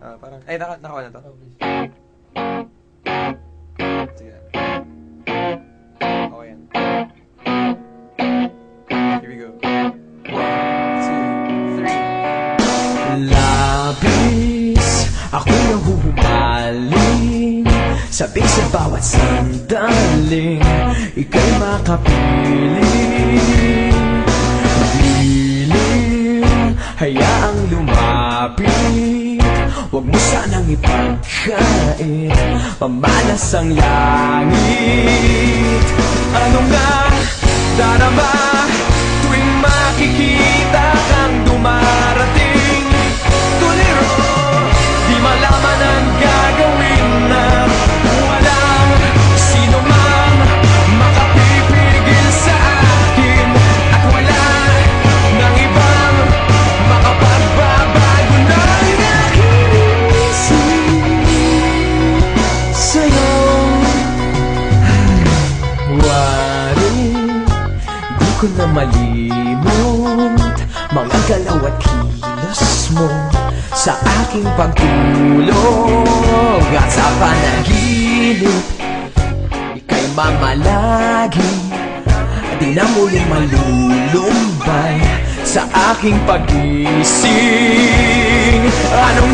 Parang, ay, nakawa na to. Sige. Okay yan. Here we go. 1, 2, 3. Labis ako'y nahuhumaling, sabik sa bawat sandaling ika'y makapiling. Piling, hayaang lumapit, huwag mo sanang ipagkait, pamalas ang langit. Ano nga darama tuwing makikita kang dumarating? Tuliro, di malaman ang gagawin na walang sino mang makapipigil sa akin, at wala nang ibang makapagbabago ng aking isip sa'yo. Wari, di ko na malimot mga galaw at kilos mo sa aking pagtulog, at sa panaginip ika'y mamalagi, di na muling malulumbay sa aking pag-ising. Anong